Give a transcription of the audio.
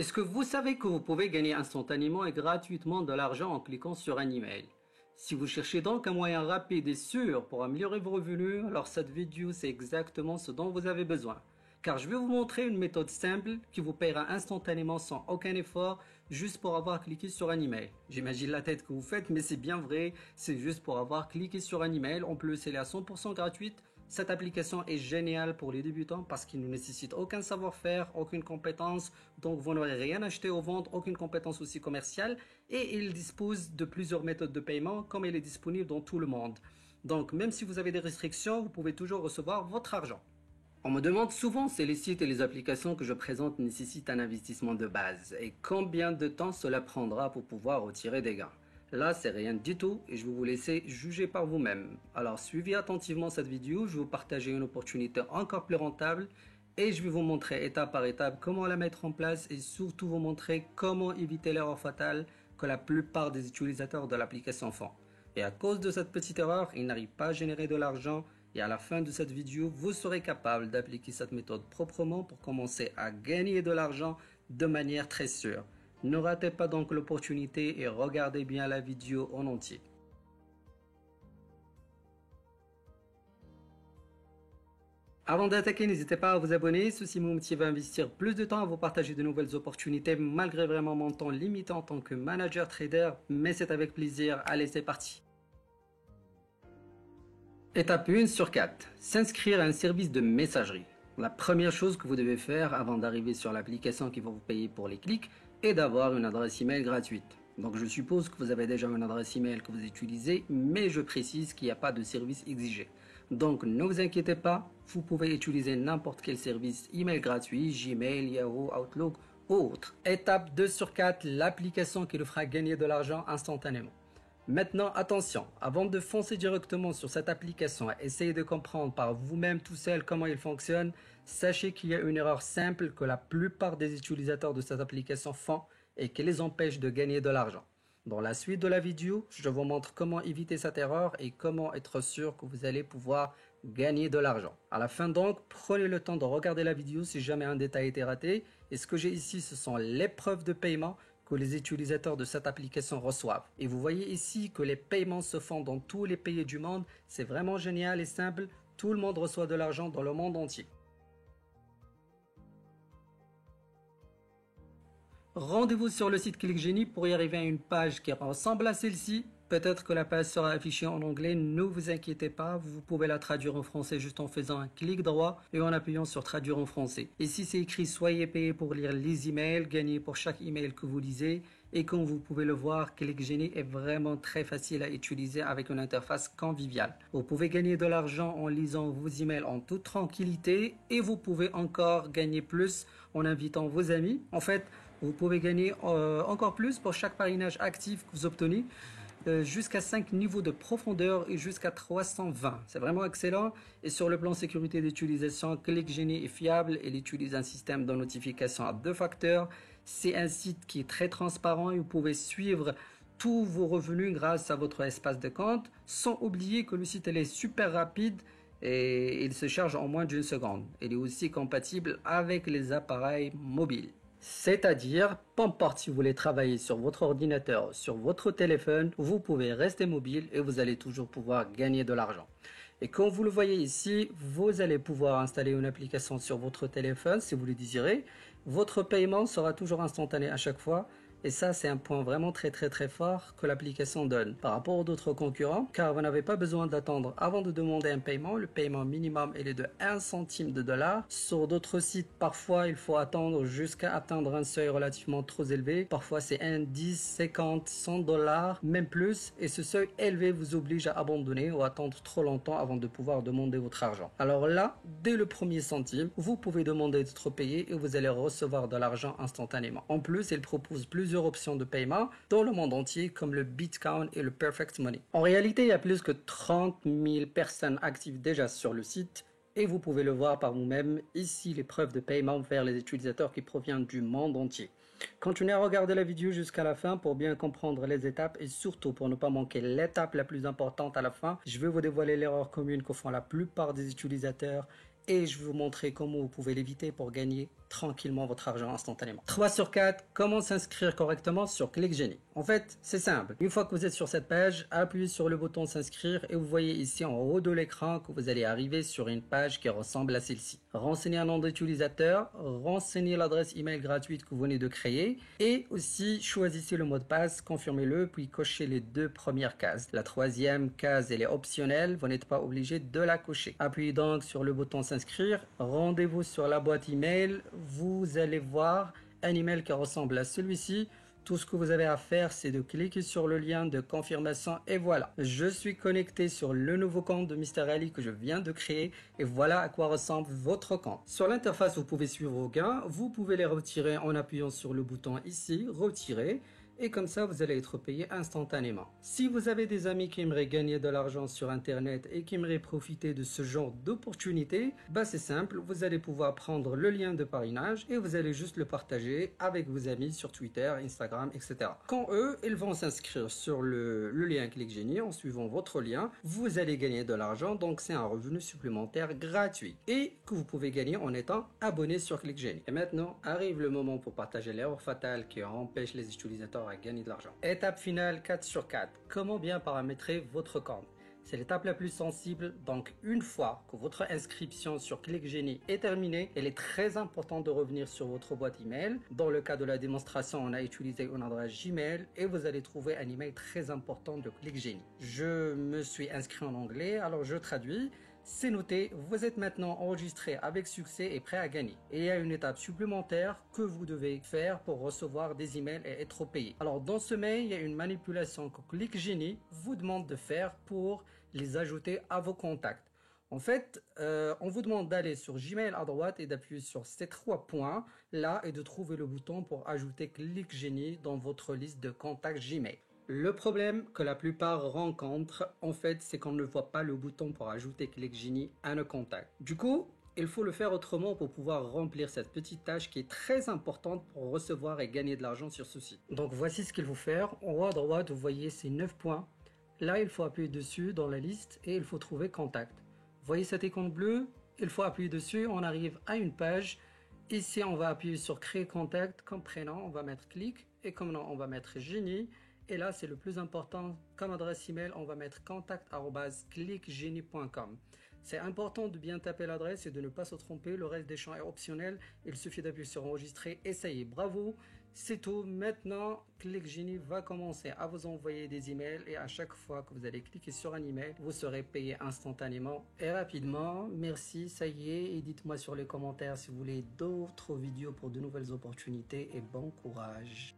Est-ce que vous savez que vous pouvez gagner instantanément et gratuitement de l'argent en cliquant sur un email? Si vous cherchez donc un moyen rapide et sûr pour améliorer vos revenus, alors cette vidéo c'est exactement ce dont vous avez besoin. Car je vais vous montrer une méthode simple qui vous paiera instantanément sans aucun effort juste pour avoir cliqué sur un email. J'imagine la tête que vous faites, mais c'est bien vrai, c'est juste pour avoir cliqué sur un email. En plus, elle est à 100% gratuite. Cette application est géniale pour les débutants parce qu'il ne nécessite aucun savoir-faire, aucune compétence, donc vous n'aurez rien acheté ou vendre, aucune compétence aussi commerciale, et il dispose de plusieurs méthodes de paiement comme il est disponible dans tout le monde. Donc même si vous avez des restrictions, vous pouvez toujours recevoir votre argent. On me demande souvent si les sites et les applications que je présente nécessitent un investissement de base et combien de temps cela prendra pour pouvoir retirer des gains. Là, c'est rien du tout et je vais vous laisser juger par vous-même. Alors, suivez attentivement cette vidéo, je vais vous partager une opportunité encore plus rentable et je vais vous montrer étape par étape comment la mettre en place et surtout vous montrer comment éviter l'erreur fatale que la plupart des utilisateurs de l'application font. Et à cause de cette petite erreur, ils n'arrivent pas à générer de l'argent. Et à la fin de cette vidéo, vous serez capable d'appliquer cette méthode proprement pour commencer à gagner de l'argent de manière très sûre. Ne ratez pas donc l'opportunité et regardez bien la vidéo en entier. Avant d'attaquer, n'hésitez pas à vous abonner, ceci me motive à investir plus de temps à vous partager de nouvelles opportunités malgré vraiment mon temps limité en tant que manager trader, mais c'est avec plaisir. Allez, c'est parti. Étape 1 sur 4. S'inscrire à un service de messagerie. La première chose que vous devez faire avant d'arriver sur l'application qui va vous payer pour les clics est d'avoir une adresse email gratuite. Donc je suppose que vous avez déjà une adresse email que vous utilisez, mais je précise qu'il n'y a pas de service exigé. Donc ne vous inquiétez pas, vous pouvez utiliser n'importe quel service email gratuit, Gmail, Yahoo, Outlook ou autre. Étape 2 sur 4, l'application qui le fera gagner de l'argent instantanément. Maintenant, attention, avant de foncer directement sur cette application, essayez de comprendre par vous-même tout seul comment il fonctionne. Sachez qu'il y a une erreur simple que la plupart des utilisateurs de cette application font et qui les empêche de gagner de l'argent. Dans la suite de la vidéo, je vous montre comment éviter cette erreur et comment être sûr que vous allez pouvoir gagner de l'argent. À la fin donc, prenez le temps de regarder la vidéo si jamais un détail était raté. Et ce que j'ai ici, ce sont les preuves de paiement que les utilisateurs de cette application reçoivent. Et vous voyez ici que les paiements se font dans tous les pays du monde. C'est vraiment génial et simple. Tout le monde reçoit de l'argent dans le monde entier. Rendez-vous sur le site ClickGenie pour y arriver à une page qui ressemble à celle-ci. Peut-être que la page sera affichée en anglais, ne vous inquiétez pas, vous pouvez la traduire en français juste en faisant un clic droit et en appuyant sur traduire en français. Ici c'est écrit soyez payé pour lire les emails, gagnez pour chaque email que vous lisez. Et comme vous pouvez le voir, ClickGenie est vraiment très facile à utiliser avec une interface conviviale. Vous pouvez gagner de l'argent en lisant vos emails en toute tranquillité et vous pouvez encore gagner plus en invitant vos amis. En fait, vous pouvez gagner encore plus pour chaque parrainage actif que vous obtenez. Jusqu'à 5 niveaux de profondeur et jusqu'à 320. C'est vraiment excellent. Et sur le plan sécurité d'utilisation, ClickGenie est fiable. Il utilise un système de notification à 2 facteurs. C'est un site qui est très transparent et vous pouvez suivre tous vos revenus grâce à votre espace de compte. Sans oublier que le site est super rapide et il se charge en moins d'une seconde. Il est aussi compatible avec les appareils mobiles. C'est-à-dire, peu importe si vous voulez travailler sur votre ordinateur, sur votre téléphone, vous pouvez rester mobile et vous allez toujours pouvoir gagner de l'argent. Et comme vous le voyez ici, vous allez pouvoir installer une application sur votre téléphone si vous le désirez. Votre paiement sera toujours instantané à chaque fois. Et ça, c'est un point vraiment très fort que l'application donne par rapport aux autres concurrents, car vous n'avez pas besoin d'attendre avant de demander un paiement. Le paiement minimum il est de 1 centime de dollar. Sur d'autres sites, parfois, il faut attendre jusqu'à atteindre un seuil relativement trop élevé. Parfois, c'est 1, 10, 50, 100 dollars, même plus. Et ce seuil élevé vous oblige à abandonner ou attendre trop longtemps avant de pouvoir demander votre argent. Alors là, dès le premier centime, vous pouvez demander d'être payé et vous allez recevoir de l'argent instantanément. En plus, il propose plusieurs options de paiement dans le monde entier comme le Bitcoin et le Perfect Money. En réalité, il y a plus que 30 000 personnes actives déjà sur le site et vous pouvez le voir par vous-même. Ici, les preuves de paiement vers les utilisateurs qui proviennent du monde entier. Continuez à regarder la vidéo jusqu'à la fin pour bien comprendre les étapes et surtout pour ne pas manquer l'étape la plus importante à la fin. Je vais vous dévoiler l'erreur commune que font la plupart des utilisateurs et je vais vous montrer comment vous pouvez l'éviter pour gagner tranquillement votre argent instantanément. 3 sur 4, comment s'inscrire correctement sur ClickGenie? En fait, c'est simple. Une fois que vous êtes sur cette page, appuyez sur le bouton s'inscrire et vous voyez ici en haut de l'écran que vous allez arriver sur une page qui ressemble à celle-ci. Renseignez un nom d'utilisateur, renseignez l'adresse email gratuite que vous venez de créer et aussi choisissez le mot de passe, confirmez-le puis cochez les 2 premières cases. La 3e case, elle est optionnelle, vous n'êtes pas obligé de la cocher. Appuyez donc sur le bouton s'inscrire, rendez-vous sur la boîte email, vous allez voir un email qui ressemble à celui-ci. Tout ce que vous avez à faire, c'est de cliquer sur le lien de confirmation et voilà. Je suis connecté sur le nouveau compte de Mr Ali que je viens de créer et voilà à quoi ressemble votre compte. Sur l'interface, vous pouvez suivre vos gains. Vous pouvez les retirer en appuyant sur le bouton ici, retirer. Et comme ça, vous allez être payé instantanément. Si vous avez des amis qui aimeraient gagner de l'argent sur Internet et qui aimeraient profiter de ce genre d'opportunité, bah c'est simple, vous allez pouvoir prendre le lien de parrainage et vous allez juste le partager avec vos amis sur Twitter, Instagram, etc. Quand eux, ils vont s'inscrire sur le lien ClickGenie en suivant votre lien, vous allez gagner de l'argent, donc c'est un revenu supplémentaire gratuit et que vous pouvez gagner en étant abonné sur ClickGenie. Et maintenant, arrive le moment pour partager l'erreur fatale qui empêche les utilisateurs à gagner de l'argent. Étape finale 4 sur 4. Comment bien paramétrer votre compte? C'est l'étape la plus sensible, donc une fois que votre inscription sur ClickGenie est terminée, il est très important de revenir sur votre boîte email. Dans le cas de la démonstration, on a utilisé une adresse Gmail et vous allez trouver un email très important de ClickGenie. Je me suis inscrit en anglais, alors je traduis. C'est noté, vous êtes maintenant enregistré avec succès et prêt à gagner. Et il y a une étape supplémentaire que vous devez faire pour recevoir des emails et être payé. Alors dans ce mail, il y a une manipulation que ClickGenie vous demande de faire pour les ajouter à vos contacts. En fait, on vous demande d'aller sur Gmail à droite et d'appuyer sur ces 3 points là et de trouver le bouton pour ajouter ClickGenie dans votre liste de contacts Gmail. Le problème que la plupart rencontrent, en fait, c'est qu'on ne voit pas le bouton pour ajouter ClickGenie à nos contacts. Du coup, il faut le faire autrement pour pouvoir remplir cette petite tâche qui est très importante pour recevoir et gagner de l'argent sur ce site. Donc voici ce qu'il faut faire. En haut à droite, vous voyez ces 9 points. Là, il faut appuyer dessus dans la liste et il faut trouver contact. Vous voyez cette icône bleue? Il faut appuyer dessus, on arrive à une page. Ici, on va appuyer sur créer contact. Comme prénom, on va mettre clic et comme nom, on va mettre Genie. Et là, c'est le plus important, comme adresse email, on va mettre contact@clickgenie.com. C'est important de bien taper l'adresse et de ne pas se tromper. Le reste des champs est optionnel. Il suffit d'appuyer sur enregistrer et ça y est, bravo. C'est tout. Maintenant, ClickGenie va commencer à vous envoyer des emails et à chaque fois que vous allez cliquer sur un email, vous serez payé instantanément et rapidement. Merci, ça y est. Et dites-moi sur les commentaires si vous voulez d'autres vidéos pour de nouvelles opportunités et bon courage.